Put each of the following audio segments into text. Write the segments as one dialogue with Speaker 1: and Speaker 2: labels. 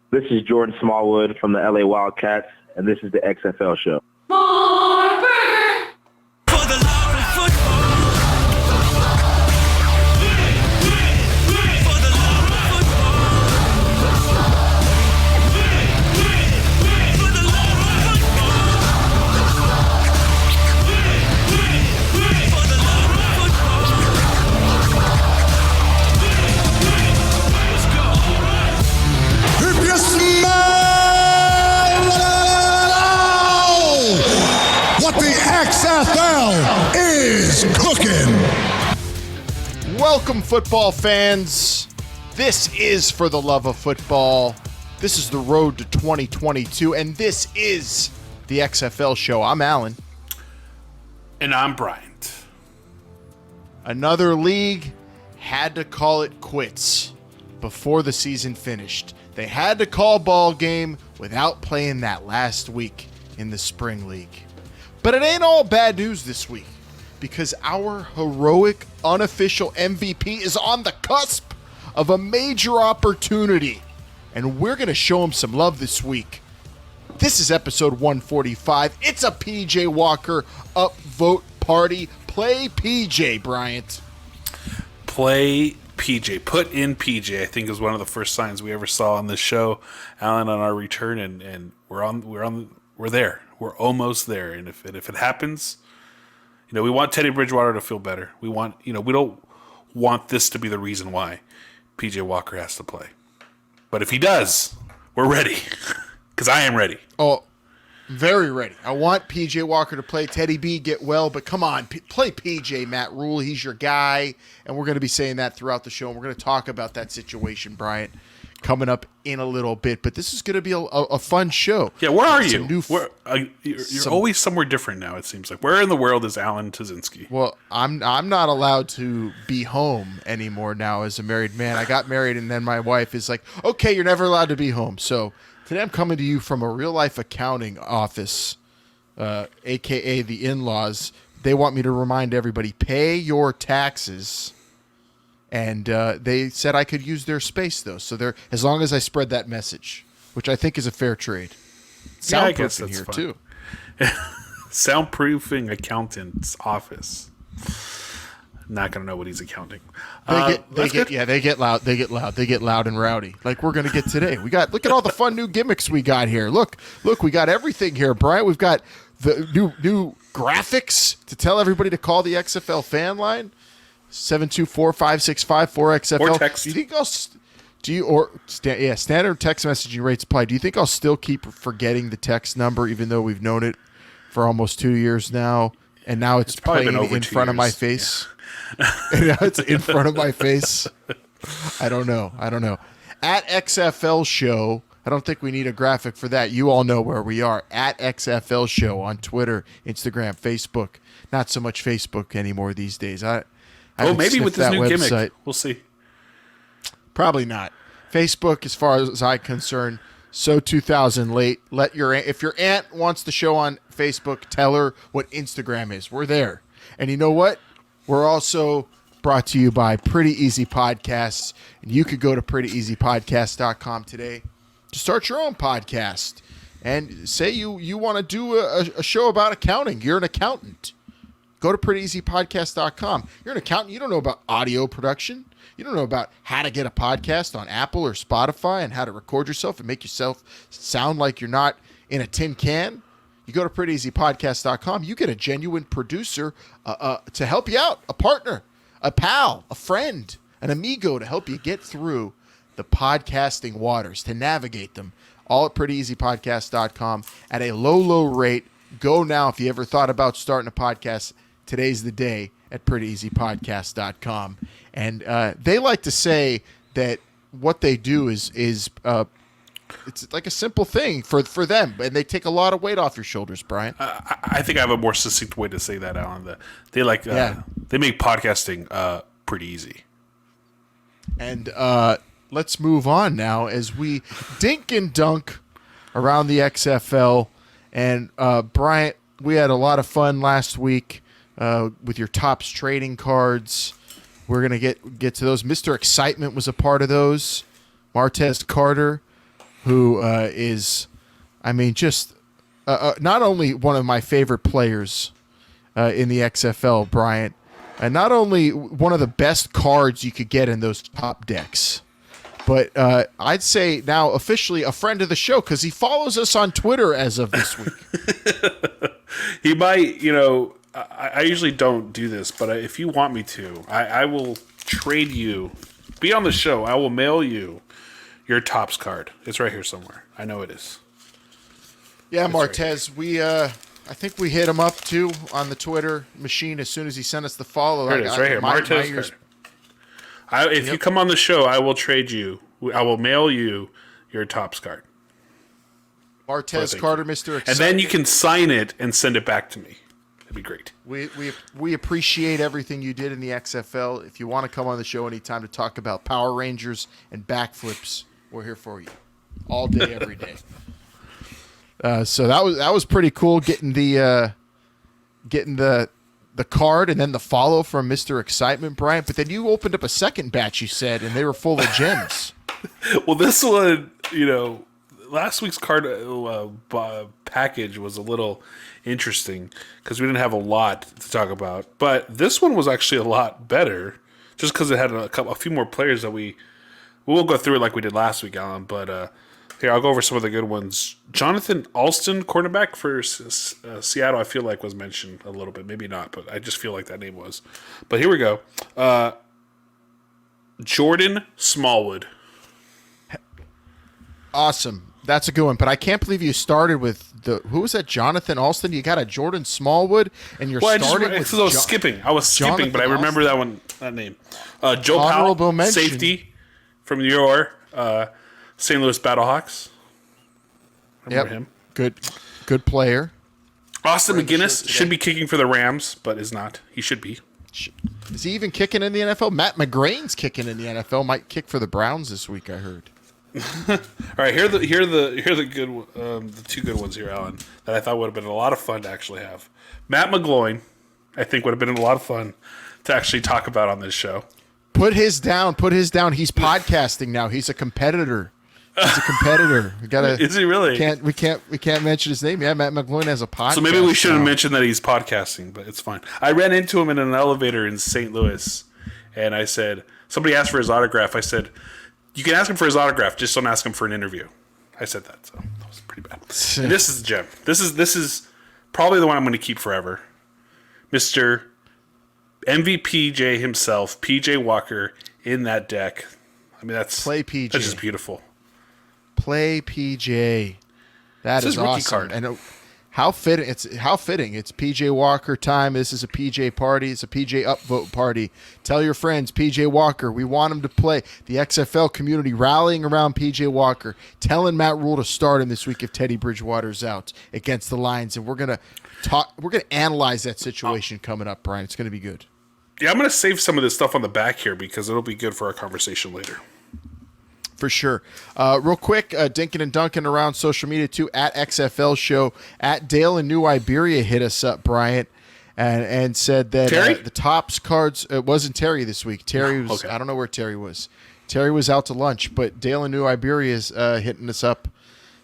Speaker 1: This is Jordan Smallwood from the LA Wildcats, and this is the XFL show.
Speaker 2: XFL is cooking.
Speaker 3: Welcome, football fans. This is For the Love of Football. This is the road to 2022, and this is the XFL show. I'm Alan.
Speaker 4: And I'm Bryant.
Speaker 3: Another league had to call it quits before the season finished. They had to call ball game without playing that last week in the spring league. But it ain't all bad news this week, because our heroic unofficial MVP is on the cusp of a major opportunity, and we're going to show him some love this week. This is episode 145. It's a PJ Walker upvote party. Play PJ, Bryant.
Speaker 4: Play PJ. Put in PJ, I think, is one of the first signs we ever saw on this show, Alan, on our return, and we're there. We're almost there, and if it happens, we want Teddy Bridgewater to feel better. We want, we don't want this to be the reason why PJ Walker has to play. But if he does, we're ready, because I am ready.
Speaker 3: Oh, very ready. I want PJ Walker to play. Teddy B, get well, but come on, play PJ, Matt Rule. He's your guy, and we're going to be saying that throughout the show, and we're going to talk about that situation, Bryant, coming up in a little bit. But this is going to be a fun show.
Speaker 4: Yeah, where are you? You're always somewhere different now, it seems like. Where in the world is Alan Tazinski?
Speaker 3: Well, I'm not allowed to be home anymore now as a married man. I got married, and then my wife is like, okay, you're never allowed to be home. So today I'm coming to you from a real-life accounting office, a.k.a. the in-laws. They want me to remind everybody, pay your taxes. And they said I could use their space, though. So as long as I spread that message, which I think is a fair trade. Soundproofing here, too.
Speaker 4: Soundproofing accountant's office. Not going to know what he's accounting.
Speaker 3: They get loud. They get loud and rowdy. Like we're going to get today. Look at all the fun new gimmicks we got here. Look, we got everything here, Brian. We've got the new graphics to tell everybody to call the XFL Fan Line. 724-565-4XFL.
Speaker 4: Or text.
Speaker 3: Do you think standard text messaging rates apply? Do you think I'll still keep forgetting the text number, even though we've known it for almost 2 years now, and now it's playing in front of my face? Yeah. And now it's in front of my face. I don't know. At XFL Show, I don't think we need a graphic for that. You all know where we are. At XFL Show on Twitter, Instagram, Facebook. Not so much Facebook anymore these days.
Speaker 4: Maybe with this new website. Gimmick. We'll see.
Speaker 3: Probably not. Facebook, as far as I'm concerned, so 2000 late. If your aunt wants the show on Facebook, tell her what Instagram is. We're there. And you know what? We're also brought to you by Pretty Easy Podcasts. And you could go to prettyeasypodcast.com today to start your own podcast. And say you want to do a show about accounting. You're an accountant. Go to prettyeasypodcast.com. You're an accountant. You don't know about audio production. You don't know about how to get a podcast on Apple or Spotify and how to record yourself and make yourself sound like you're not in a tin can. You go to prettyeasypodcast.com. You get a genuine producer to help you out, a partner, a pal, a friend, an amigo to help you get through the podcasting waters, to navigate them, all at prettyeasypodcast.com at a low, low rate. Go now if you ever thought about starting a podcast. Today's the day at prettyeasypodcast.com. And they like to say that what they do is it's like a simple thing for them, and they take a lot of weight off your shoulders, Brian.
Speaker 4: I think I have a more succinct way to say that, Alan. They make podcasting pretty easy.
Speaker 3: And let's move on now as we dink and dunk around the XFL. And Bryant, we had a lot of fun last week with your Topps trading cards. We're gonna get to those. Mr. Excitement was a part of those. Martez Carter, who is, I mean, just not only one of my favorite players in the XFL, Bryant, and not only one of the best cards you could get in those top decks, but I'd say now officially a friend of the show because he follows us on Twitter as of this week.
Speaker 4: He might, I usually don't do this, but if you want me to, I will trade you. Be on the show. I will mail you your Topps card. It's right here somewhere. I know it is.
Speaker 3: Yeah, Martez, I think we hit him up too on the Twitter machine as soon as he sent us the follow.
Speaker 4: There it is, right here. Martez card. If you come on the show, I will trade you. I will mail you your Topps card.
Speaker 3: Martez Carter, Mr. Excitement.
Speaker 4: And then you can sign it and send it back to me. That'd be great.
Speaker 3: We appreciate everything you did in the XFL. If you want to come on the show anytime to talk about Power Rangers and backflips, we're here for you all day, every day. So that was pretty cool getting the card and then the follow from Mr. Excitement, Bryant. But then you opened up a second batch, you said, and they were full of gems.
Speaker 4: Well, this one, last week's card package was a little interesting because we didn't have a lot to talk about. But this one was actually a lot better just because it had a few more players that we won't go through it like we did last week, Alan. But here, I'll go over some of the good ones. Jonathan Alston, cornerback for Seattle, I feel like was mentioned a little bit. Maybe not, but I just feel like that name was. But here we go. Jordan Smallwood.
Speaker 3: Awesome. That's a good one. But I can't believe you started with who was that? Jonathan Alston? You got a Jordan Smallwood, and you're starting with
Speaker 4: I was skipping. I was skipping, but I remember that name. Joe
Speaker 3: Honorable
Speaker 4: Powell,
Speaker 3: mention.
Speaker 4: safety from your St. Louis Battlehawks. Remember him?
Speaker 3: Good player.
Speaker 4: Austin McGinnis should be kicking for the Rams, but is not. He should be.
Speaker 3: Is he even kicking in the NFL? Matt McGrane's kicking in the NFL. Might kick for the Browns this week, I heard.
Speaker 4: All right, here are the good the two good ones here, Alan, that I thought would have been a lot of fun to actually have. Matt McGloin, I think would have been a lot of fun to actually talk about on this show.
Speaker 3: Put his down. He's podcasting now. He's a competitor. We gotta.
Speaker 4: Is he really?
Speaker 3: We can't mention his name. Yeah, Matt McGloin has a podcast.
Speaker 4: So maybe we shouldn't mention that he's podcasting, but it's fine. I ran into him in an elevator in St. Louis, and I said, somebody asked for his autograph. I said, you can ask him for his autograph, just don't ask him for an interview. I said that, so that was pretty bad. And this is the gem. This is probably the one I'm going to keep forever. Mr. MVPJ himself, PJ Walker, in that deck. I mean, that's just beautiful.
Speaker 3: Play PJ. That is awesome. Rookie card. And how fitting! It's PJ Walker time. This is a PJ party. It's a PJ upvote party. Tell your friends, PJ Walker. We want him to play. The XFL community rallying around PJ Walker, telling Matt Rule to start him this week if Teddy Bridgewater's out against the Lions. And we're gonna analyze that situation coming up, Brian. It's gonna be good.
Speaker 4: Yeah, I'm gonna save some of this stuff on the back here because it'll be good for our conversation later.
Speaker 3: For sure. Real quick, Dinkin' and Duncan around social media too, at XFL Show, at Dale in New Iberia hit us up, Bryant, and said that the Topps cards, it wasn't Terry this week. Terry was, okay. I don't know where Terry was. Terry was out to lunch, but Dale in New Iberia is hitting us up.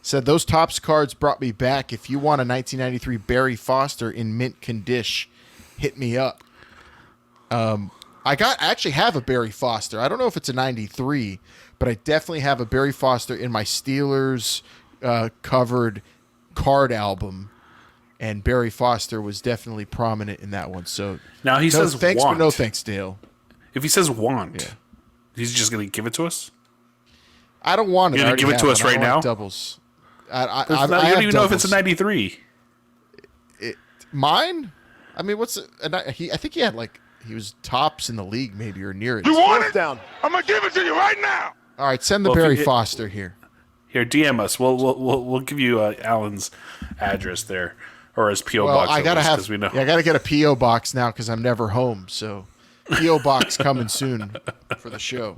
Speaker 3: Said, those Topps cards brought me back. If you want a 1993 Barry Foster in mint condition, hit me up. I actually have a Barry Foster. I don't know if it's a 93, but I definitely have a Barry Foster in my Steelers covered card album, and Barry Foster was definitely prominent in that one. So
Speaker 4: now he says
Speaker 3: thanks,
Speaker 4: want.
Speaker 3: but no thanks, Dale.
Speaker 4: If he says want, he's just going to give it to us?
Speaker 3: I don't want it.
Speaker 4: You're going to give it to us right now?
Speaker 3: Doubles.
Speaker 4: I don't even know if it's a 93.
Speaker 3: Mine? I mean, I think he had he was tops in the league maybe or near it.
Speaker 2: You want it? Down. I'm going to give it to you right now.
Speaker 3: All right, send the Barry Foster here.
Speaker 4: Here, DM us. We'll give you Alan's address there, or his PO box.
Speaker 3: I gotta get a PO box now because I'm never home. So PO box coming soon for the show.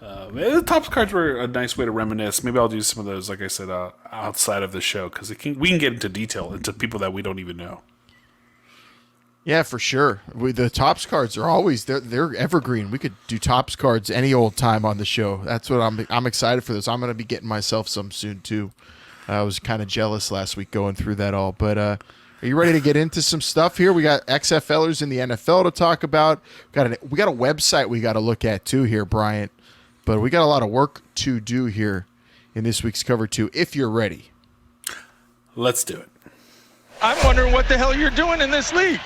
Speaker 4: The Topps cards were a nice way to reminisce. Maybe I'll do some of those, like I said, outside of the show because we can get into detail into people that we don't even know.
Speaker 3: Yeah, for sure. The Topps cards are always they're evergreen. We could do Topps cards any old time on the show. That's what I'm excited for this. I'm going to be getting myself some soon too. I was kind of jealous last week going through that all. But are you ready to get into some stuff here? We got XFLers in the NFL to talk about. We got a website we got to look at too here, Bryant. But we got a lot of work to do here in this week's cover too. If you're ready,
Speaker 4: let's do it.
Speaker 2: I'm wondering what the hell you're doing in this league.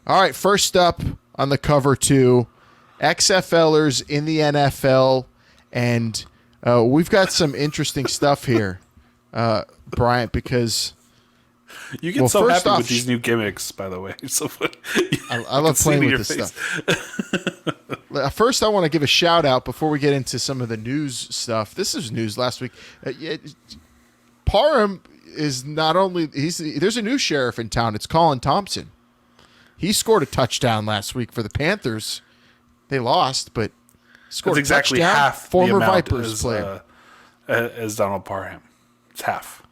Speaker 3: All right, first up on the cover two, XFLers in the NFL, and we've got some interesting stuff here, Bryant, because
Speaker 4: you get so happy with these new gimmicks, by the way. So
Speaker 3: I love playing with this stuff. First, I want to give a shout out before we get into some of the news stuff. This is news last week. Parham is not only there's a new sheriff in town. It's Colin Thompson. He scored a touchdown last week for the Panthers. They lost, but scored
Speaker 4: That's exactly
Speaker 3: a touchdown.
Speaker 4: Half
Speaker 3: Former
Speaker 4: the amount
Speaker 3: Vipers player.
Speaker 4: As Donald Parham. It's half.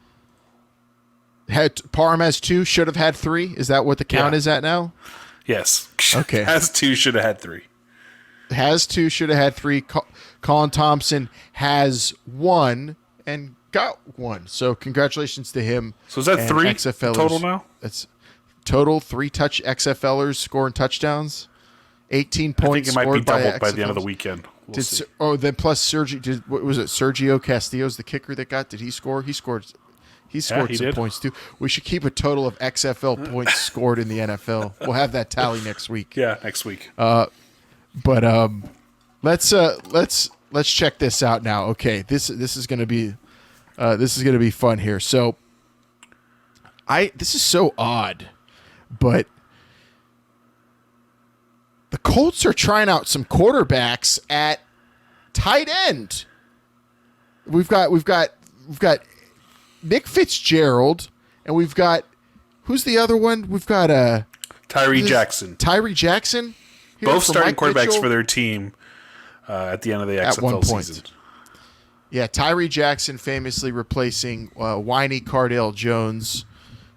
Speaker 3: Parham has 2, should have had 3. Is that what the count is at now?
Speaker 4: Yes.
Speaker 3: Okay.
Speaker 4: Has 2, should have had 3.
Speaker 3: Has 2, should have had 3. Colin Thompson has 1 and got 1. So congratulations to him.
Speaker 4: So is that 3
Speaker 3: XFLers.
Speaker 4: Total now?
Speaker 3: That's total 3 XFLers scoring touchdowns. 18 points.
Speaker 4: I think it might be doubled by
Speaker 3: XFLers.
Speaker 4: the end of the weekend. We'll see.
Speaker 3: Then plus Sergio. What was it? Sergio Castillo's the kicker that got. Did he score? He scored. He scored some points too. We should keep a total of XFL points scored in the NFL. We'll have that tally next week.
Speaker 4: Yeah, next week.
Speaker 3: But let's check this out now. Okay, this is gonna be fun here. So this is so odd, but the Colts are trying out some quarterbacks at tight end. We've got Nick Fitzgerald, and we've got who's the other one? We've got
Speaker 4: Tyree Jackson.
Speaker 3: Tyree Jackson.
Speaker 4: Both starting quarterbacks for their team at the end of the XFL season.
Speaker 3: Yeah, Tyree Jackson famously replacing whiny Cardale Jones,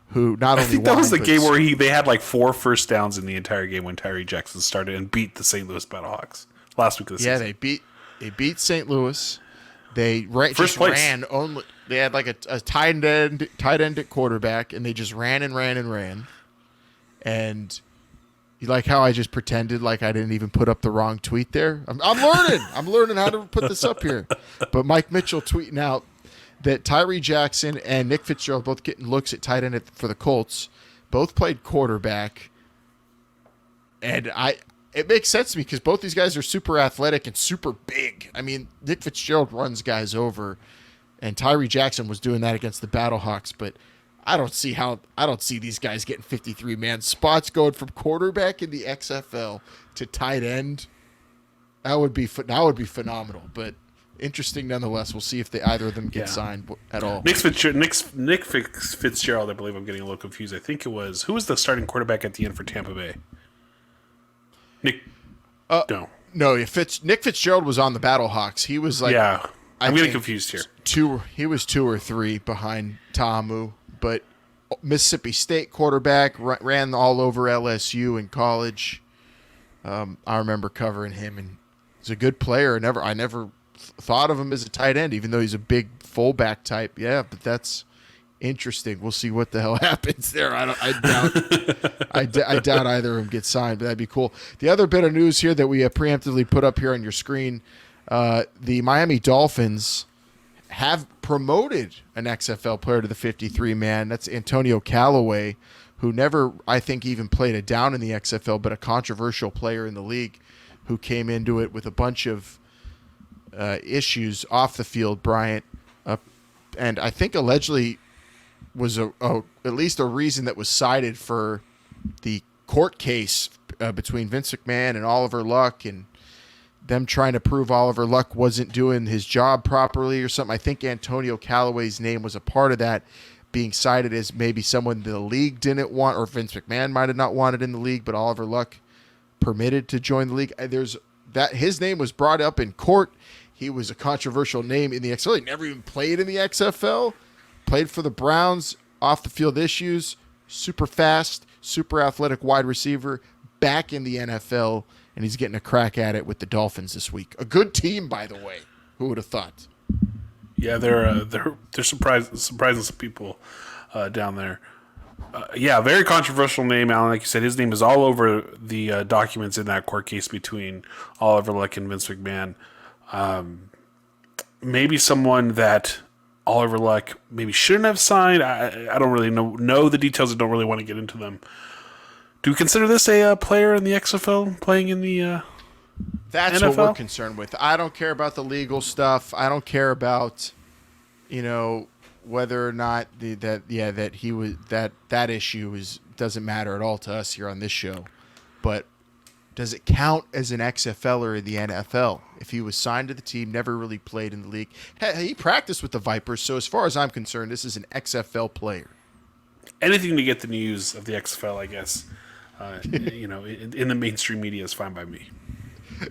Speaker 3: who not only
Speaker 4: I think that was the game where they had like 4 first downs in the entire game when Tyree Jackson started and beat the St. Louis Battlehawks last week of the season.
Speaker 3: Yeah, they beat St. Louis. They ran only. They had like a tight end at quarterback, and they just ran and ran and ran. And you like how I just pretended like I didn't even put up the wrong tweet there? I'm learning. I'm learning how to put this up here. But Mike Mitchell tweeting out that Tyree Jackson and Nick Fitzgerald both getting looks at tight end for the Colts. Both played quarterback. And it makes sense to me because both these guys are super athletic and super big. I mean, Nick Fitzgerald runs guys over, and Tyree Jackson was doing that against the Battlehawks, but I don't see these guys getting 53-man spots going from quarterback in the XFL to tight end. That would be phenomenal, but interesting nonetheless. We'll see if either of them get signed at all.
Speaker 4: Nick Fitzgerald, I believe I'm getting a little confused. I think it was who was the starting quarterback at the end for Tampa Bay? Nick. No,
Speaker 3: Nick Fitzgerald was on the Battlehawks. He was like,
Speaker 4: I'm getting confused here.
Speaker 3: He was 2 or 3 behind Ta'amu, but Mississippi State quarterback, ran all over LSU in college. I remember covering him, and he's a good player. I never thought of him as a tight end, even though he's a big fullback type. Yeah, but that's interesting. We'll see what the hell happens there. I doubt either of them get signed, but that'd be cool. The other bit of news here that we have preemptively put up here on your screen, the Miami Dolphins have promoted an XFL player to the 53-man. That's Antonio Callaway, who never, I think, even played a down in the XFL, but a controversial player in the league who came into it with a bunch of issues off the field, Bryant, and I think allegedly was at least a reason that was cited for the court case between Vince McMahon and Oliver Luck, and them trying to prove Oliver Luck wasn't doing his job properly or something. I think Antonio Callaway's name was a part of that, being cited as maybe someone the league didn't want, or Vince McMahon might have not wanted in the league, but Oliver Luck permitted to join the league. His name was brought up in court. He was a controversial name in the XFL. He never even played in the XFL. Played for the Browns, off the field issues, super fast, super athletic wide receiver, back in the NFL, and he's getting a crack at it with the Dolphins this week. A good team, by the way. Who would have thought?
Speaker 4: Yeah, they're surprising some people down there. Very controversial name, Alan. Like you said, his name is all over the documents in that court case between Oliver Luck and Vince McMahon. Maybe someone that Oliver Luck maybe shouldn't have signed. I don't really know the details. I don't really want to get into them. Do we consider this a player in the XFL playing in the
Speaker 3: That's
Speaker 4: NFL?
Speaker 3: What we're concerned with. I don't care about the legal stuff. I don't care about, whether or not that issue doesn't matter at all to us here on this show. But does it count as an XFLer in the NFL? If he was signed to the team, never really played in the league. He practiced with the Vipers, so as far as I'm concerned, this is an XFL player.
Speaker 4: Anything to get the news of the XFL, I guess. In the mainstream media is fine by me.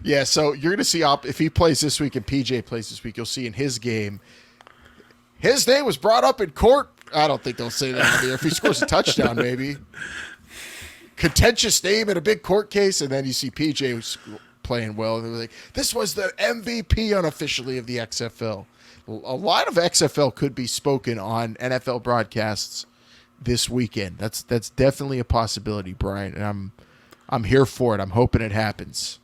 Speaker 3: Yeah, so you're going to see if he plays this week and PJ plays this week, you'll see in his game, his name was brought up in court. I don't think they'll say that on there. If he scores a touchdown, maybe. Contentious name in a big court case, and then you see PJ playing well, and they're like, this was the MVP unofficially of the XFL. A lot of XFL could be spoken on NFL broadcasts this weekend. That's definitely a possibility, Brian, and I'm here for it. I'm hoping it happens.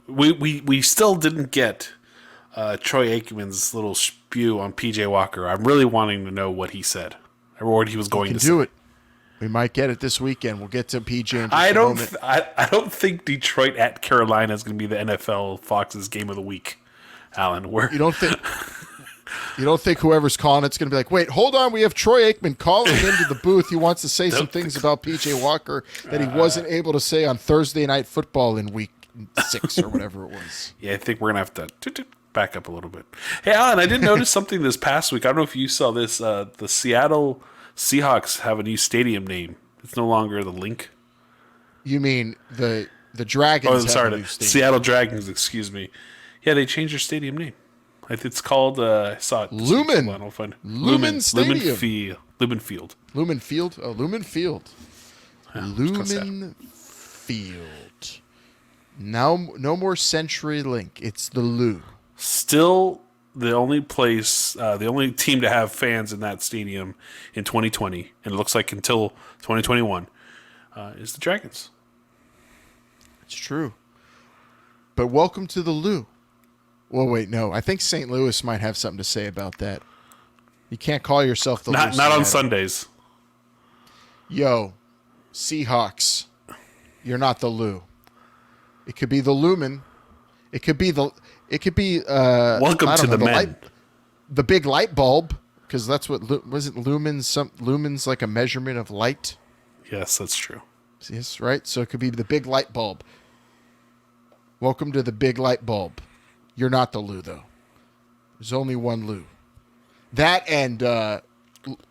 Speaker 4: We still didn't get Troy Aikman's little spew on PJ Walker. I'm really wanting to know what he said or what he was going to say.
Speaker 3: Do it. We might get it this weekend. We'll get to PJ in just
Speaker 4: I
Speaker 3: a moment.
Speaker 4: I don't think Detroit at Carolina is going to be the NFL Fox's game of the week, Alan.
Speaker 3: You don't think whoever's calling it's going to be like, wait, hold on, we have Troy Aikman calling into the booth. He wants to say some things about PJ Walker that he wasn't able to say on Thursday Night Football in week 6 or whatever it was.
Speaker 4: Yeah, I think we're going to have to back up a little bit. Hey, Alan, I did notice something this past week. I don't know if you saw this. The Seattle Seahawks have a new stadium name. It's no longer the Link.
Speaker 3: You mean the Dragons?
Speaker 4: Oh, sorry, the Seattle Dragons. Excuse me. Yeah, they changed their stadium name. It's called. I saw it.
Speaker 3: Lumen.
Speaker 4: Lumen
Speaker 3: Stadium.
Speaker 4: Lumen Field.
Speaker 3: Lumen Field. Oh, Lumen Field.
Speaker 4: Yeah,
Speaker 3: Lumen Field. Now, no more CenturyLink. It's the Lou.
Speaker 4: Still the only place, the only team to have fans in that stadium in 2020, and it looks like until 2021, is the Dragons.
Speaker 3: It's true. But welcome to the Lou. Well, wait, no. I think St. Louis might have something to say about that. You can't call yourself the Lou.
Speaker 4: Not on Sundays.
Speaker 3: Yo, Seahawks, you're not the Lou. It could be the Lumen. It could be welcome
Speaker 4: to the men.
Speaker 3: The big light bulb, because that's what wasn't lumens. Lumens like a measurement of light.
Speaker 4: Yes, that's true.
Speaker 3: Yes, right. So it could be the big light bulb. Welcome to the big light bulb. You're not the Lou, though. There's only one Lou. That and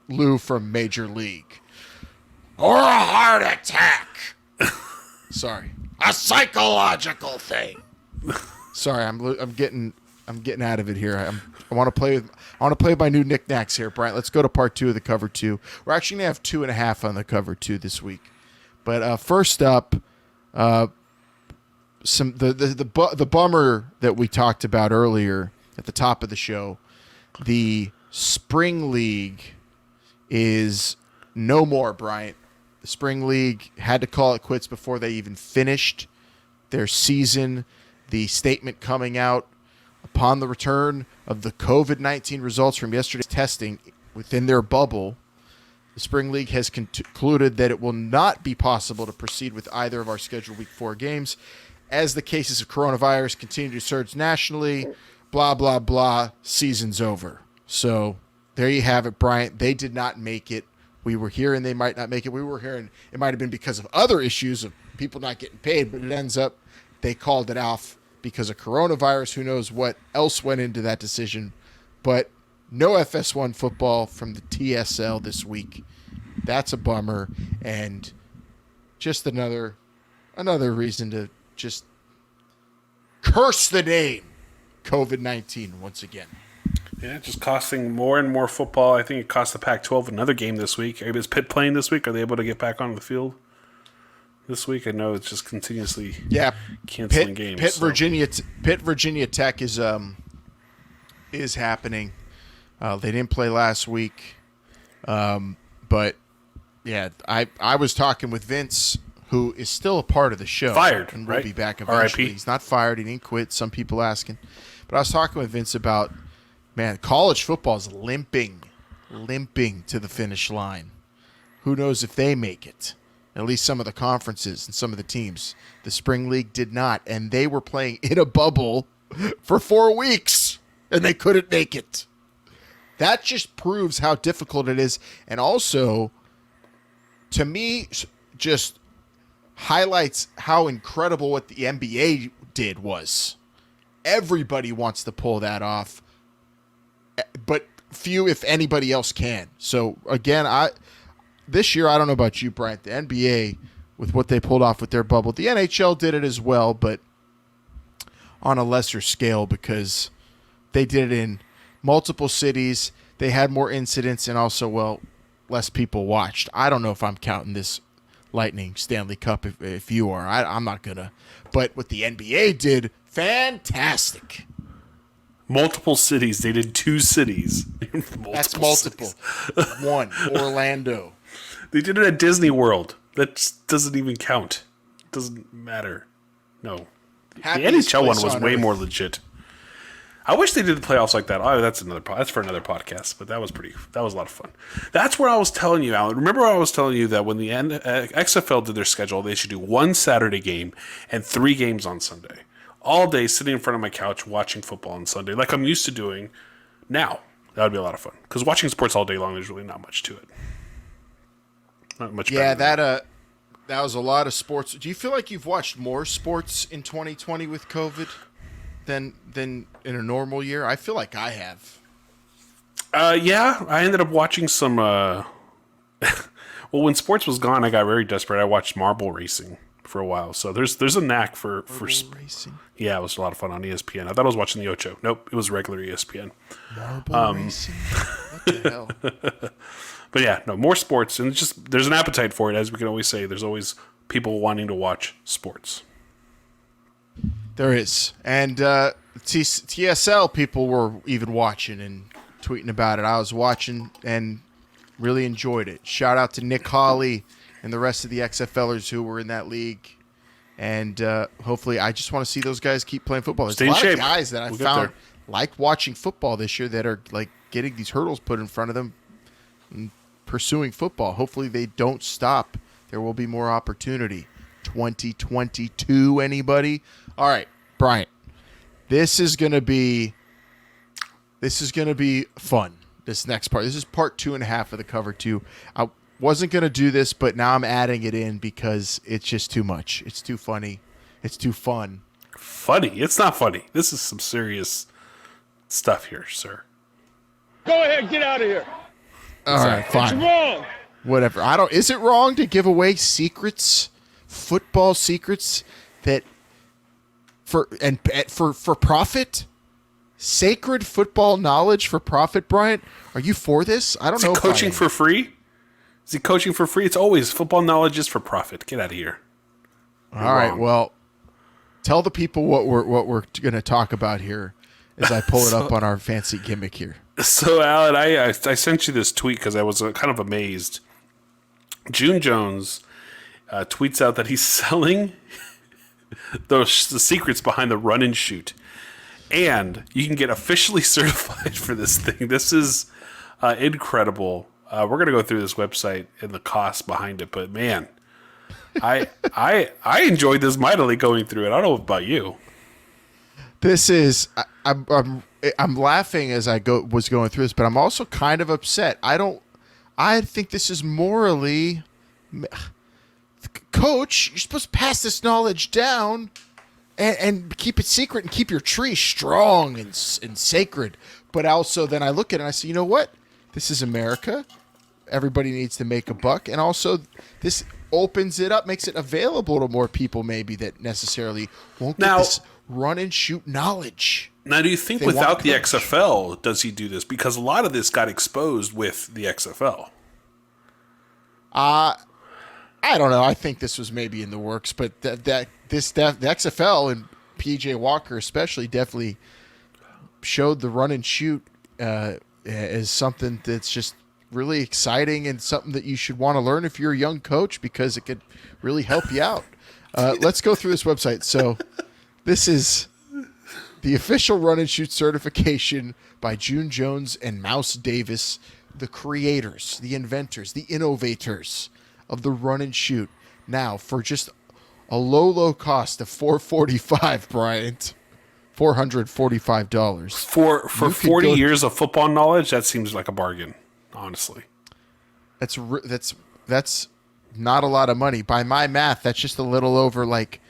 Speaker 3: Lou from Major League. Or a heart attack. Sorry. A psychological thing. Sorry, I'm getting out of it here. I want to play with my new knickknacks here, Brian. Let's go to part 2 of the cover 2. We're actually gonna have 2.5 on the cover 2 this week. But first up, the bummer that we talked about earlier at the top of the show. The Spring League is no more, Bryant. The Spring League had to call it quits before they even finished their season. The statement coming out upon the return of the COVID-19 results from yesterday's testing within their bubble, the Spring League has concluded that it will not be possible to proceed with either of our scheduled Week 4 games as the cases of coronavirus continue to surge nationally. Blah, blah, blah. Season's over. So there you have it, Bryant. They did not make it. We were hearing they might not make it. We were hearing it might have been because of other issues of people not getting paid, but it ends up they called it off because of coronavirus. Who knows what else went into that decision. But no FS1 football from the TSL this week. That's a bummer. And just another reason to just curse the name COVID-19 once again.
Speaker 4: Yeah, just costing more and more football. I think it cost the Pac-12 another game this week. Is Pitt playing this week? Are they able to get back on the field this week? I know it's just continuously canceling games.
Speaker 3: Pitt Virginia Tech is happening. They didn't play last week, but yeah, I was talking with Vince, who is still a part of the show.
Speaker 4: Fired,
Speaker 3: and
Speaker 4: right?
Speaker 3: will be back eventually.
Speaker 4: RIP.
Speaker 3: He's not fired. He didn't quit. Some people asking, but I was talking with Vince about, man, college football is limping to the finish line. Who knows if they make it? At least some of the conferences and some of the teams. The spring league did not, and they were playing in a bubble for 4 weeks, and they couldn't make it. That just proves how difficult it is, and also, to me, just highlights how incredible what the NBA did was. Everybody wants to pull that off, but few, if anybody else, can. So, again, this year, I don't know about you, Bryant, the NBA, with what they pulled off with their bubble, the NHL did it as well, but on a lesser scale because they did it in multiple cities. They had more incidents, and also, less people watched. I don't know if I'm counting this Lightning Stanley Cup if you are. I'm not going to. But what the NBA did, fantastic.
Speaker 4: Multiple cities. They did 2 cities.
Speaker 3: That's multiple. 1, Orlando.
Speaker 4: They did it at Disney World. That just doesn't even count. It doesn't matter. No.
Speaker 3: Happiest
Speaker 4: the NHL one
Speaker 3: place
Speaker 4: was
Speaker 3: on
Speaker 4: way
Speaker 3: earth.
Speaker 4: more legit. I wish they did the playoffs like that. Oh, that's for another podcast. But that was a lot of fun. That's where I was telling you, Alan. Remember I was telling you that when the XFL did their schedule, they should do 1 Saturday game and 3 games on Sunday. All day sitting in front of my couch watching football on Sunday, like I'm used to doing now. That would be a lot of fun. Because watching sports all day long, there's really not much to it. Not much.
Speaker 3: Yeah, that was a lot of sports. Do you feel like you've watched more sports in 2020 with COVID than in a normal year? I feel like I have.
Speaker 4: Yeah, I ended up watching some. Well, when sports was gone, I got very desperate. I watched marble racing for a while. So there's a knack for
Speaker 3: racing.
Speaker 4: Yeah, it was a lot of fun on ESPN. I thought I was watching the Ocho. Nope, it was regular ESPN.
Speaker 3: Marble racing. What the hell?
Speaker 4: But yeah, no, more sports, and it's just there's an appetite for it, as we can always say. There's always people wanting to watch sports.
Speaker 3: There is, and TSL people were even watching and tweeting about it. I was watching and really enjoyed it. Shout out to Nick Hawley and the rest of the XFLers who were in that league. And hopefully, I just want to see those guys keep playing football. There's
Speaker 4: Stay
Speaker 3: a
Speaker 4: in
Speaker 3: lot
Speaker 4: shape.
Speaker 3: of guys that I found like watching football this year that are like getting these hurdles put in front of them and pursuing football. Hopefully, they don't stop. There will be more opportunity. 2022, anybody? All right, Bryant. This is gonna be fun. This next part. This is part 2.5 of the cover 2. I wasn't gonna do this, but now I'm adding it in because it's just too much. It's too funny. It's too fun.
Speaker 4: Funny? It's not funny. This is some serious stuff here, sir.
Speaker 2: Go ahead, get out of here.
Speaker 3: All right, fine.
Speaker 2: It's wrong.
Speaker 3: Whatever. Is it wrong to give away secrets, football secrets that for profit? Sacred football knowledge for profit, Bryant? Are you for this? I don't know.
Speaker 4: Is he coaching for free? Is he coaching for free? It's always football knowledge is for profit. Get out of here.
Speaker 3: All right. Well, tell the people what we're going to talk about here as I pull it up on our fancy gimmick here.
Speaker 4: So, Alan, I sent you this tweet because I was kind of amazed. June Jones tweets out that he's selling the secrets behind the run and shoot. And you can get officially certified for this thing. This is incredible. We're going to go through this website and the cost behind it. But, man, I enjoyed this mightily going through it. I don't know about you.
Speaker 3: This is I'm laughing as I was going through this, but I'm also kind of upset. I think this is morally, Coach, you're supposed to pass this knowledge down and keep it secret and keep your tree strong and sacred. But also then I look at it and I say, you know what? This is America. Everybody needs to make a buck. And also this opens it up, makes it available to more people maybe that necessarily won't get this run and shoot knowledge.
Speaker 4: Now, do you think
Speaker 3: They want
Speaker 4: without the
Speaker 3: coach.
Speaker 4: XFL, does he do this? Because a lot of this got exposed with the XFL.
Speaker 3: I don't know. I think this was maybe in the works, but the XFL and PJ Walker especially definitely showed the run and shoot as something that's just really exciting and something that you should want to learn if you're a young coach because it could really help you out. Let's go through this website. So this is the official run and shoot certification by June Jones and Mouse Davis, the creators, the inventors, the innovators of the run and shoot. Now, for just a low cost of $445, Bryant, $445
Speaker 4: For 40 years of football knowledge, that seems like a bargain, honestly.
Speaker 3: That's not a lot of money. By my math, that's just a little over like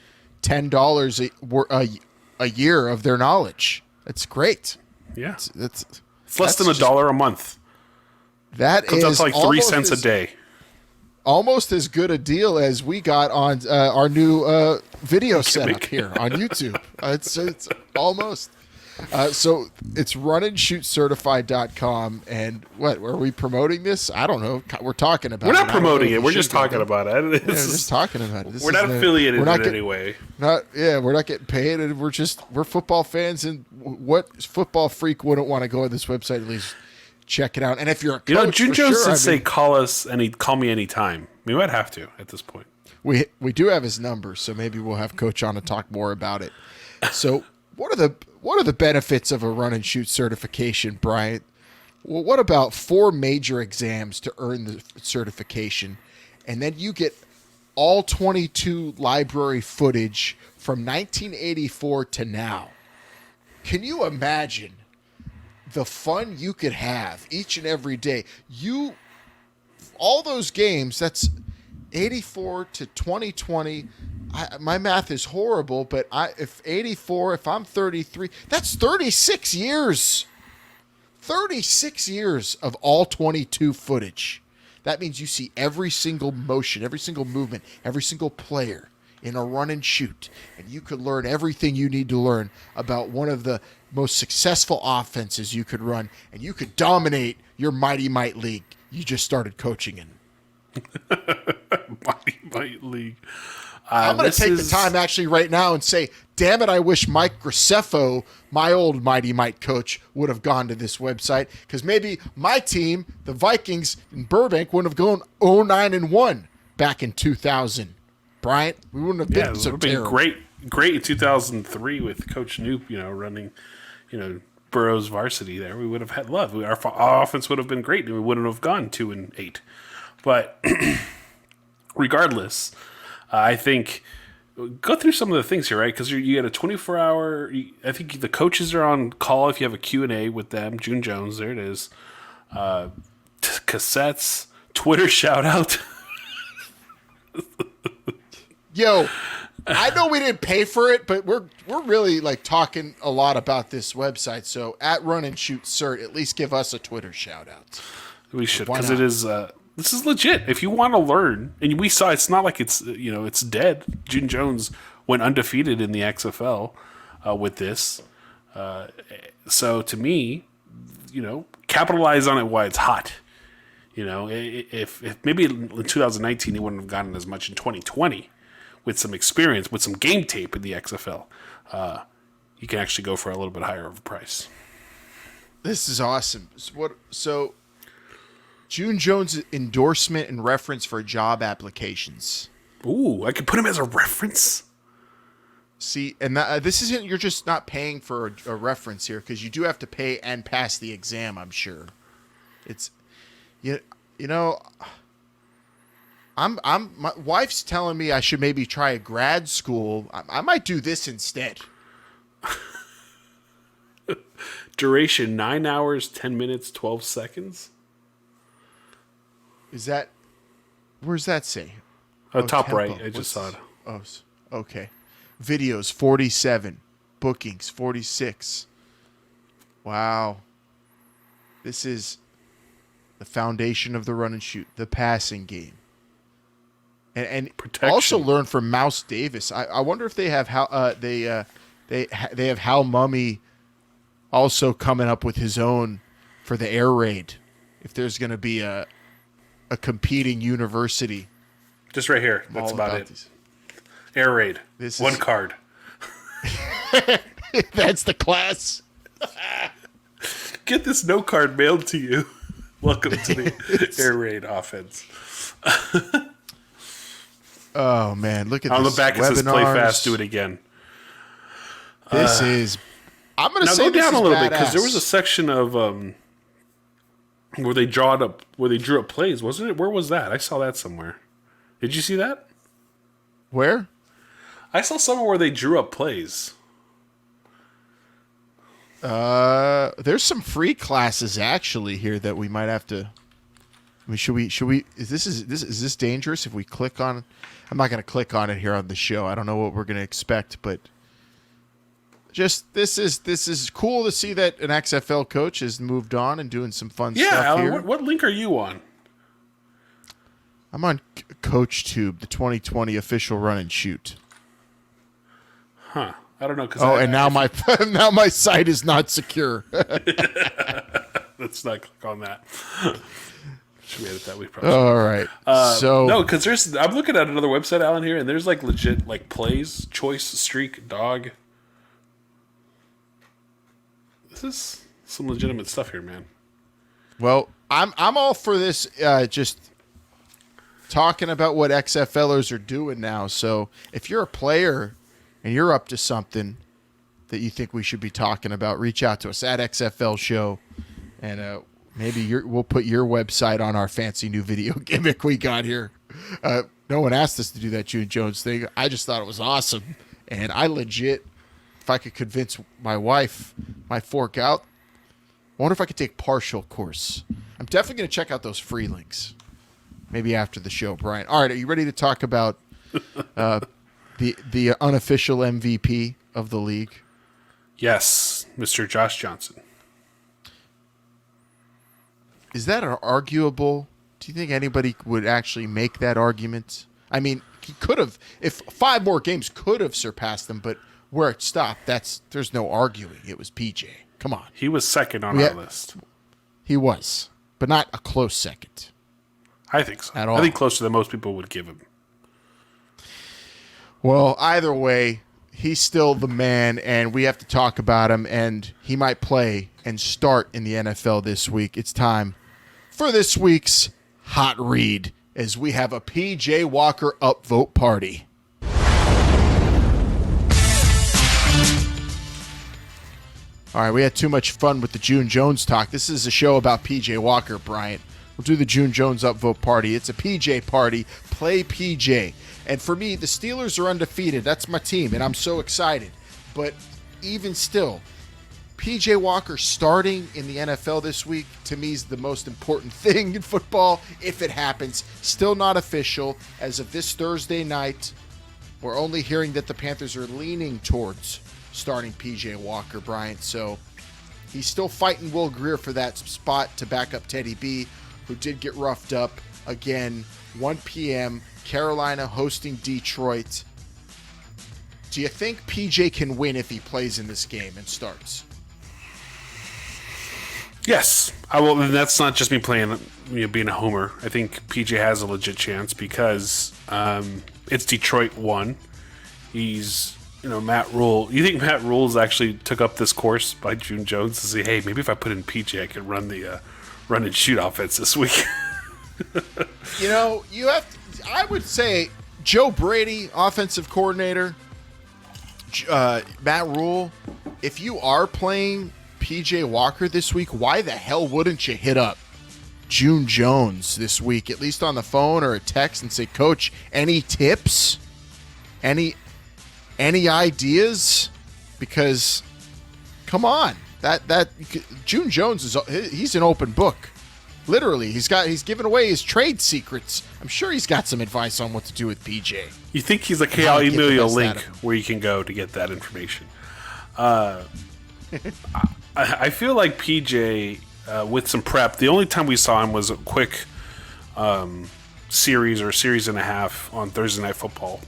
Speaker 3: $10 a year of their knowledge. That's great.
Speaker 4: Yeah.
Speaker 3: It's
Speaker 4: less than $1 a month.
Speaker 3: That
Speaker 4: Comes out
Speaker 3: is
Speaker 4: to like 3 cents a day.
Speaker 3: Almost as good a deal as we got on our new video setup here on YouTube. It's almost. So it's runandShootCertified.com. And what, are we promoting this? I don't know. We're talking about it.
Speaker 4: We're not promoting it. We're just talking about it.
Speaker 3: We're just talking about it.
Speaker 4: We're not affiliated in any way.
Speaker 3: We're not getting paid. And we're football fans. And what football freak wouldn't want to go on this website at least check it out? And if you're a coach,
Speaker 4: June Jones
Speaker 3: sure,
Speaker 4: did say call us and call me anytime. We might have to at this point.
Speaker 3: We do have his number, so maybe we'll have Coach on to talk more about it. So what are the benefits of a run and shoot certification, Bryant? Well, what about 4 major exams to earn the certification, and then you get all 22 library footage from 1984 to now? Can you imagine the fun you could have each and every day? All those games, that's 84 to 2020. My math is horrible, but if I'm 33, that's 36 years. 36 years of all 22 footage. That means you see every single motion, every single movement, every single player in a run and shoot. And you could learn everything you need to learn about one of the most successful offenses you could run. And you could dominate your Mighty Might League you just started coaching in.
Speaker 4: Mighty Might League.
Speaker 3: I'm going to take the time actually right now and say, damn it, I wish Mike Graceffo, my old Mighty Might coach, would have gone to this website, because maybe my team, the Vikings in Burbank, wouldn't have gone 0-9-1 back in 2000. Bryant, we wouldn't have been so terrible.
Speaker 4: Great in 2003 with Coach Knoop, running, Burrow's varsity there. We would have had love. Our offense would have been great, and we wouldn't have gone 2-8. But regardless, I think go through some of the things here, right? Because you get a 24-hour. I think the coaches are on call if you have a Q&A with them. June Jones, there it is. Cassettes, Twitter shout out.
Speaker 3: Yo, I know we didn't pay for it, but we're really like talking a lot about this website. So at Run and Shoot Cert, at least give us a Twitter shout out.
Speaker 4: We should, because it is. This is legit. If you want to learn, and we saw, it's not like it's it's dead. June Jones went undefeated in the XFL with this. So to me, capitalize on it while it's hot. If maybe in 2019 he wouldn't have gotten as much in 2020 with some experience, with some game tape in the XFL, you can actually go for a little bit higher of a price.
Speaker 3: This is awesome. So June Jones' endorsement and reference for job applications.
Speaker 4: Ooh, I could put him as a reference.
Speaker 3: See, and this isn't, you're just not paying for a reference here, because you do have to pay and pass the exam, I'm sure. It's, my wife's telling me I should maybe try a grad school. I might do this instead.
Speaker 4: Duration 9 hours, 10 minutes, 12 seconds.
Speaker 3: Is that, where's that say?
Speaker 4: Top
Speaker 3: tempo.
Speaker 4: right. I just saw it.
Speaker 3: Oh, okay. Videos 47, bookings 46. Wow. This is the foundation of the run and shoot, the passing game. And also learn from Mouse Davis. I wonder if they have how they have Hal Mummy also coming up with his own for the air raid. If there's going to be a competing university.
Speaker 4: Just right here. That's about it.
Speaker 3: These.
Speaker 4: Air raid. One card.
Speaker 3: That's the class.
Speaker 4: Get this note card mailed to you. Welcome to the air raid offense.
Speaker 3: Oh, man. Look at this.
Speaker 4: On the back it says play fast, do it again.
Speaker 3: This is... I'm going to say
Speaker 4: go down a little bit
Speaker 3: because
Speaker 4: there was a section of where they drew up plays, wasn't it? Where was that? I saw that somewhere. Did you see that?
Speaker 3: Where?
Speaker 4: I saw somewhere where they drew up plays.
Speaker 3: There's some free classes actually here that we might have to. I mean, should we? Is this dangerous if we click on? I'm not going to click on it here on the show. I don't know what we're going to expect, but just this is cool to see that an XFL coach has moved on and doing some fun stuff
Speaker 4: Alan,
Speaker 3: here.
Speaker 4: what link are you on?
Speaker 3: I'm on CoachTube, the 2020 official run and shoot.
Speaker 4: Huh. I don't know.
Speaker 3: Now my site is not secure.
Speaker 4: Let's not click on that. Should we edit that? We probably.
Speaker 3: All right.
Speaker 4: No, because I'm looking at another website, Alan, here, and there's like legit like plays, choice, streak, dog. This is some legitimate stuff here, man.
Speaker 3: Well, I'm all for this. Just talking about what XFLers are doing now. So if you're a player and you're up to something that you think we should be talking about, reach out to us at XFL Show, and maybe we'll put your website on our fancy new video gimmick we got here. No one asked us to do that June Jones thing. I just thought it was awesome, and I legit, if I could convince my wife, my fork out, I wonder if I could take partial course. I'm definitely going to check out those free links. Maybe after the show, Brian. All right, are you ready to talk about the unofficial MVP of the league?
Speaker 4: Yes, Mr. Josh Johnson.
Speaker 3: Is that arguable? Do you think anybody would actually make that argument? I mean, he could have, if 5 more games could have surpassed him, but where it stopped, there's no arguing. It was PJ. Come on.
Speaker 4: He was second on our list.
Speaker 3: He was, but not a close second.
Speaker 4: I think so.
Speaker 3: At all.
Speaker 4: I think closer than most people would give him.
Speaker 3: Well, either way, he's still the man, and we have to talk about him, and he might play and start in the NFL this week. It's time for this week's Hot Read, as we have a PJ Walker upvote party. All right, we had too much fun with the June Jones talk. This is a show about PJ Walker, Bryant. We'll do the June Jones upvote party. It's a PJ party. Play PJ. And for me, the Steelers are undefeated. That's my team, and I'm so excited. But even still, PJ Walker starting in the NFL this week, to me, is the most important thing in football, if it happens. Still not official. As of this Thursday night, we're only hearing that the Panthers are leaning towards starting PJ Walker, Bryant. So he's still fighting Will Greer for that spot to back up Teddy B, who did get roughed up. Again, 1 p.m., Carolina hosting Detroit. Do you think PJ can win if he plays in this game and starts?
Speaker 4: Yes, I will. And that's not just me playing, being a homer. I think PJ has a legit chance because it's Detroit 1. He's, Matt Rule. You think Matt Rule's actually took up this course by June Jones to say, hey, maybe if I put in PJ, I could run the run and shoot offense this week?
Speaker 3: You have to, I would say Joe Brady, offensive coordinator, Matt Rule, if you are playing PJ Walker this week, why the hell wouldn't you hit up June Jones this week, at least on the phone or a text, and say, Coach, any tips? Any ideas? Because, come on, that June Jones he's an open book. Literally, he's given away his trade secrets. I'm sure he's got some advice on what to do with PJ.
Speaker 4: You think he's like, hey, I'll email you a link where you can go to get that information. I feel like PJ, with some prep, the only time we saw him was a quick series or series and a half on Thursday Night Football.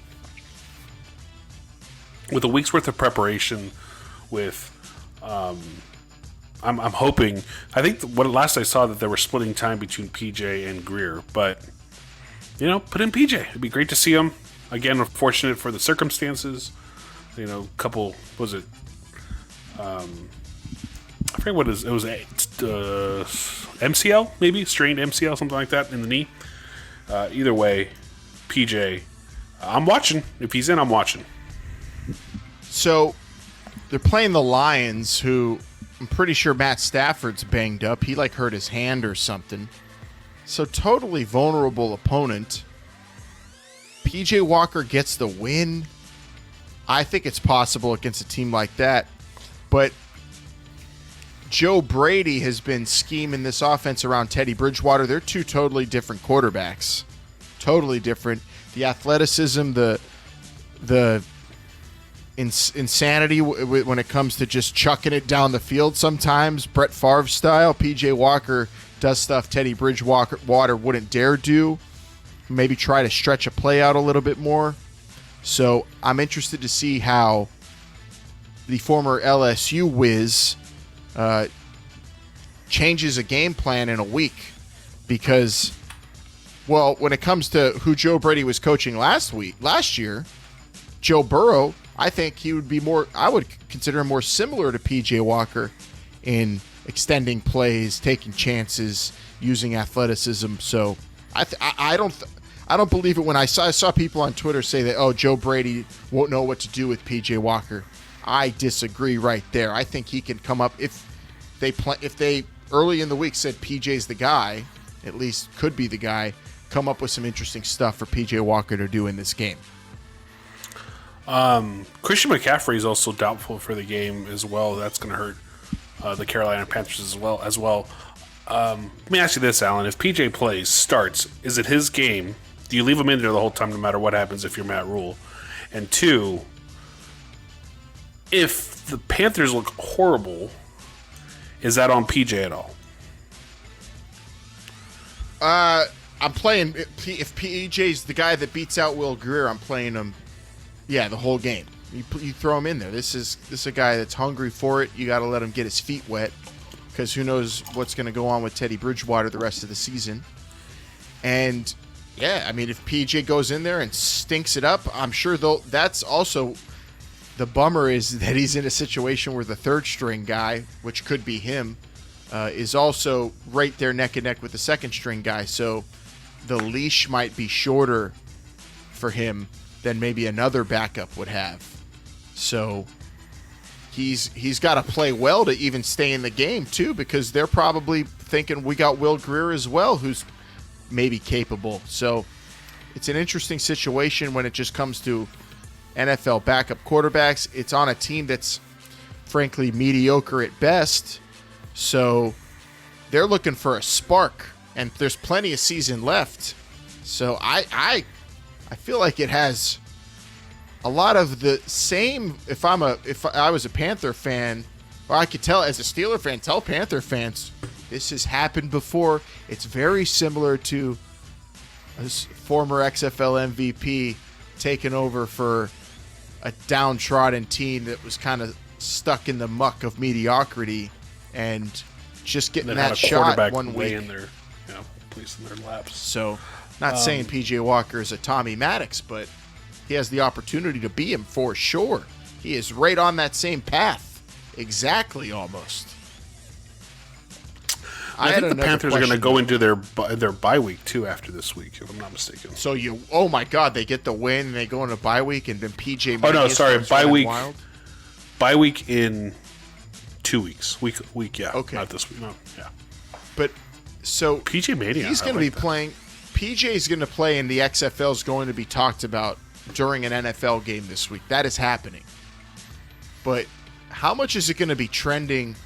Speaker 4: With a week's worth of preparation, with I'm hoping. I think what last I saw that they were splitting time between PJ and Greer, but put in PJ. It'd be great to see him again. We're fortunate for the circumstances. Couple was it? I forget what it was. MCL maybe strained MCL, something like that in the knee. Either way, PJ. I'm watching. If he's in, I'm watching.
Speaker 3: So they're playing the Lions, who I'm pretty sure Matt Stafford's banged up. He hurt his hand or something. So totally vulnerable opponent. PJ Walker gets the win. I think it's possible against a team like that. But Joe Brady has been scheming this offense around Teddy Bridgewater. They're two totally different quarterbacks. Totally different. The athleticism, the insanity when it comes to just chucking it down the field sometimes, Brett Favre style. PJ Walker does stuff Teddy Bridgewater wouldn't dare do. Maybe try to stretch a play out a little bit more. So I'm interested to see how the former LSU whiz changes a game plan in a week. Because, well, when it comes to who Joe Brady was coaching last year, Joe Burrow, I think he would be I would consider him more similar to PJ Walker in extending plays, taking chances, using athleticism. So I don't believe it when I saw people on Twitter say that, oh, Joe Brady won't know what to do with PJ Walker. I disagree right there. I think he can come up if they early in the week said PJ's the guy, at least could be the guy, come up with some interesting stuff for PJ Walker to do in this game.
Speaker 4: Christian McCaffrey is also doubtful for the game as well. That's going to hurt the Carolina Panthers as well. Let me ask you this, Alan. If PJ starts, is it his game? Do you leave him in there the whole time no matter what happens if you're Matt Rule? And two, if the Panthers look horrible, is that on PJ at all?
Speaker 3: I'm playing. If PJ's the guy that beats out Will Grier, I'm playing him. Yeah, the whole game. You throw him in there. This is a guy that's hungry for it. You got to let him get his feet wet, because who knows what's going to go on with Teddy Bridgewater the rest of the season. And yeah, I mean, if PJ goes in there and stinks it up, I'm sure that's also the bummer, is that he's in a situation where the third string guy, which could be him, is also right there neck and neck with the second string guy. So the leash might be shorter for him than maybe another backup would have. So he's got to play well to even stay in the game too, because they're probably thinking we got Will Grier as well, who's maybe capable. So it's an interesting situation when it just comes to NFL backup quarterbacks. It's on a team that's frankly mediocre at best. So they're looking for a spark, and there's plenty of season left. So I feel like it has a lot of the same. If I was a Panther fan, or I could tell as a Steeler fan, tell Panther fans, this has happened before. It's very similar to a former XFL MVP taking over for a downtrodden team that was kind of stuck in the muck of mediocrity, and just getting that shot one week
Speaker 4: in their, place in their laps.
Speaker 3: So, not saying PJ Walker is a Tommy Maddox, but he has the opportunity to be him for sure. He is right on that same path, exactly, almost.
Speaker 4: I think the Panthers are going to go into their bye week too after this week, if I'm not mistaken.
Speaker 3: So oh my God, they get the win and they go into bye week, and then PJ.
Speaker 4: Oh no, sorry, bye week. Wild? Bye week in 2 weeks. Week, yeah. Okay, not this week. No, yeah.
Speaker 3: But so
Speaker 4: PJ Mania,
Speaker 3: he's going to be playing. PJ is going to play, and the XFL is going to be talked about during an NFL game this week. That is happening. But how much is it going to be trending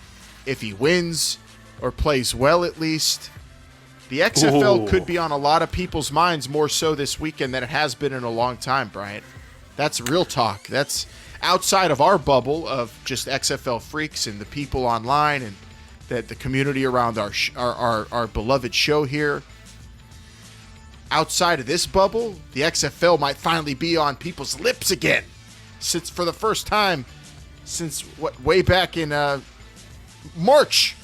Speaker 3: if he wins or plays well at least? The XFL could be on a lot of people's minds more so this weekend than it has been in a long time, Bryant. That's real talk. That's outside of our bubble of just XFL freaks and the people online and the community around our beloved show here. Outside of this bubble, the XFL might finally be on people's lips again, since for the first time since way back in March.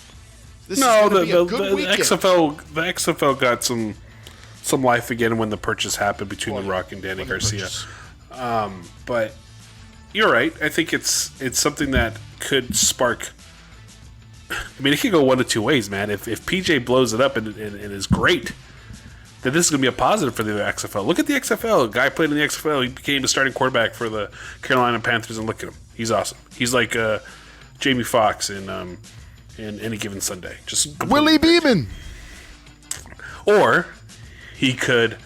Speaker 3: This is
Speaker 4: No,
Speaker 3: gonna be a good weekend.
Speaker 4: the XFL got some life again when the purchase happened between The Rock and Danny Garcia. But you're right. I think it's something that could spark. I mean, it could go one of two ways, man. If PJ blows it up and is great, then this is going to be a positive for the XFL. Look at the XFL. A guy played in the XFL. He became a starting quarterback for the Carolina Panthers, and look at him. He's awesome. He's like Jamie Foxx in Any Given Sunday. Just
Speaker 3: Willie Beaman.
Speaker 4: Or he could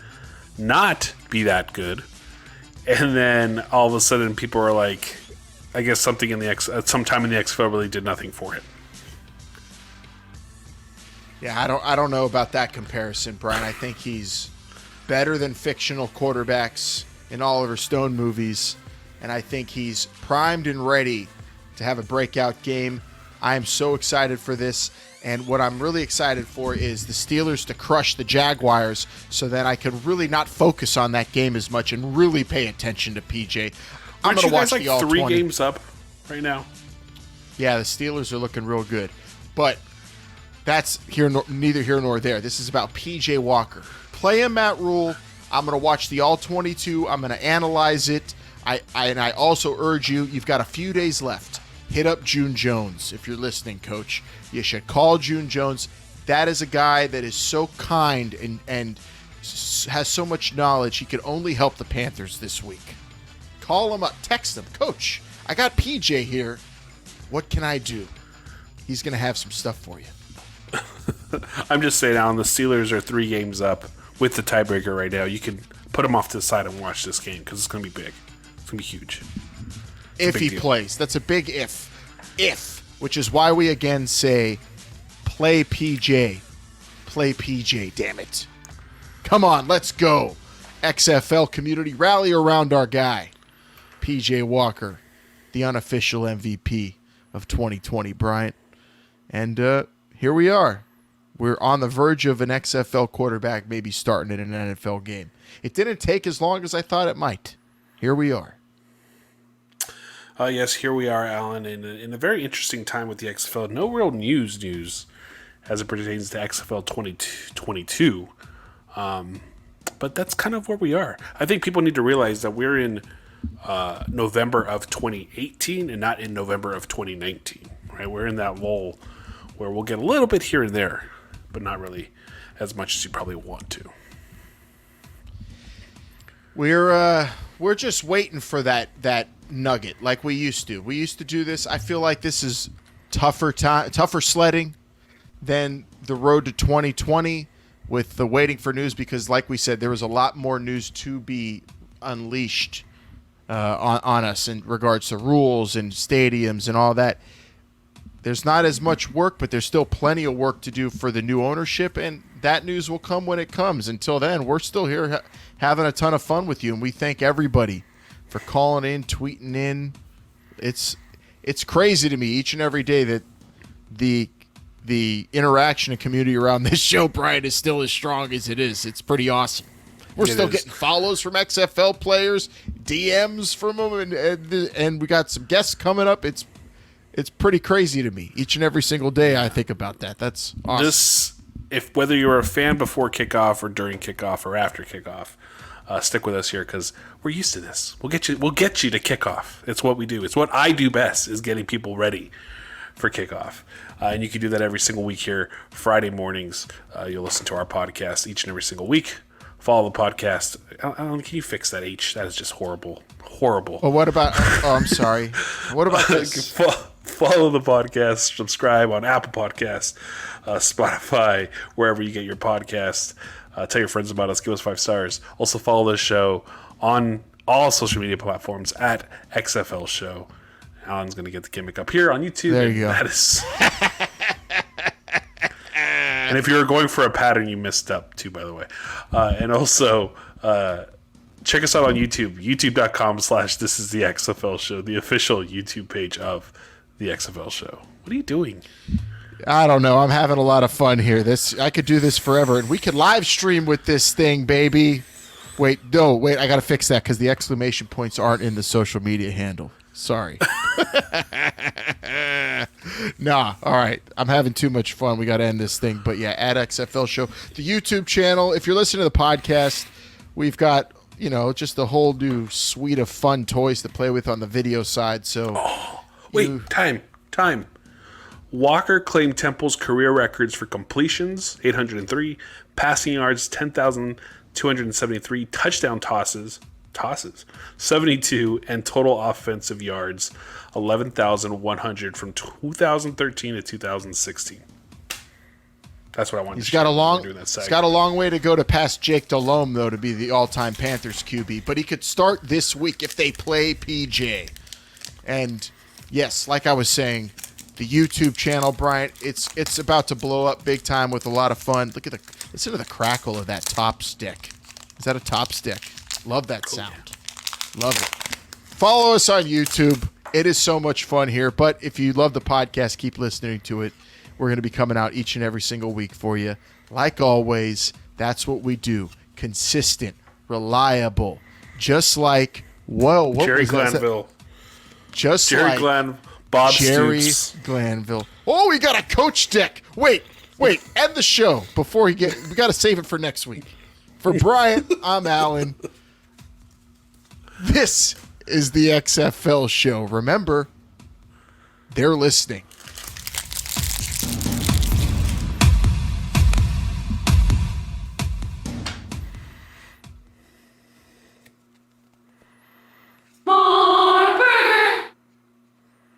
Speaker 4: not be that good, and then all of a sudden people are like, I guess something sometime in the XFL really did nothing for him.
Speaker 3: Yeah, I don't know about that comparison, Brian. I think he's better than fictional quarterbacks in Oliver Stone movies, and I think he's primed and ready to have a breakout game. I am so excited for this, and what I'm really excited for is the Steelers to crush the Jaguars so that I can really not focus on that game as much and really pay attention to PJ. I'm going to watch the all
Speaker 4: 3 games up right now?
Speaker 3: Yeah, the Steelers are looking real good, but that's neither here nor there. This is about PJ Walker. Play him, Matt Rule. I'm going to watch the All-22. I'm going to analyze it. I also urge you've got a few days left. Hit up June Jones if you're listening, Coach. You should call June Jones. That is a guy that is so kind and has so much knowledge. He could only help the Panthers this week. Call him up. Text him. Coach, I got PJ here. What can I do? He's going to have some stuff for you.
Speaker 4: I'm just saying, Alan, the Steelers are 3 games up with the tiebreaker right now. You can put them off to the side and watch this game because it's going to be big. It's going to be huge.
Speaker 3: If he plays. That's a big if. If. Which is why we again say, play PJ. Play PJ, damn it. Come on, let's go. XFL community, rally around our guy. PJ Walker, the unofficial MVP of 2020, Bryant. And here we are. We're on the verge of an XFL quarterback maybe starting in an NFL game. It didn't take as long as I thought it might. Here we are.
Speaker 4: Yes, here we are, Alan, in a very interesting time with the XFL. No real news as it pertains to XFL 2022. But that's kind of where we are. I think people need to realize that we're in November of 2018 and not in November of 2019. Right? We're in that lull where we'll get a little bit here and there, but not really as much as you probably want to.
Speaker 3: We're just waiting for that nugget like we used to. We used to do this. I feel like this is tougher sledding than the road to 2020 with the waiting for news because, like we said, there was a lot more news to be unleashed on us in regards to rules and stadiums and all that. There's not as much work, but there's still plenty of work to do for the new ownership, and that news will come when it comes. Until then, we're still here having a ton of fun with you, and we thank everybody for calling in, tweeting in. It's crazy to me each and every day that the interaction and community around this show, Brian, is still as strong as it is. It's pretty awesome. We're still getting follows from XFL players, DMs from them, and we got some guests coming up. It's pretty crazy to me. Each and every single day I think about that. That's awesome.
Speaker 4: Whether you're a fan before kickoff or during kickoff or after kickoff, stick with us here because we're used to this. We'll get you to kickoff. It's what we do. It's what I do best is getting people ready for kickoff. And you can do that every single week here, Friday mornings. You'll listen to our podcast each and every single week. Follow the podcast. Alan, can you fix that H? That is just horrible. Horrible.
Speaker 3: Well, what about... Oh, I'm sorry. What about this?
Speaker 4: Follow the podcast. Subscribe on Apple Podcasts, Spotify, wherever you get your podcast. Tell your friends about us. Give us 5 stars. Also follow this show on all social media platforms at XFL Show. Alan's going to get the gimmick up here on YouTube.
Speaker 3: There you go.
Speaker 4: That is... And if you were going for a pattern, you messed up too, by the way. And also, check us out on YouTube, youtube.com/This Is The XFL Show, the official YouTube page of The XFL Show. What are you doing?
Speaker 3: I don't know. I'm having a lot of fun here. I could do this forever, and we could live stream with this thing, baby. Wait, I got to fix that because the exclamation points aren't in the social media handle. Sorry. Nah, all right. I'm having too much fun. We got to end this thing. But yeah, at XFL Show. The YouTube channel, if you're listening to the podcast, we've got, just a whole new suite of fun toys to play with on the video side. So,
Speaker 4: time. Walker claimed Temple's career records for completions, 803, passing yards, 10,273, touchdown tosses, 72, and total offensive yards, 11,100 from 2013 to 2016. That's what I wanted to share.
Speaker 3: He's got a long way to go to pass Jake Delhomme, though, to be the all-time Panthers QB. But he could start this week if they play PJ. And, yes, like I was saying, the YouTube channel, Bryant, it's about to blow up big time with a lot of fun. Listen to the crackle of that top stick. Is that a top stick? Love that sound. Love it. Follow us on YouTube. It is so much fun here. But if you love the podcast, keep listening to it. We're going to be coming out each and every single week for you. Like always, that's what we do. Consistent, reliable. Just like,
Speaker 4: Jerry Glanville. Bob
Speaker 3: Jerry
Speaker 4: Stoops.
Speaker 3: Glanville. Oh, we got a coach deck. Wait. End the show before we got to save it for next week. For Brian, I'm Alan. This is the XFL Show. Remember, they're listening.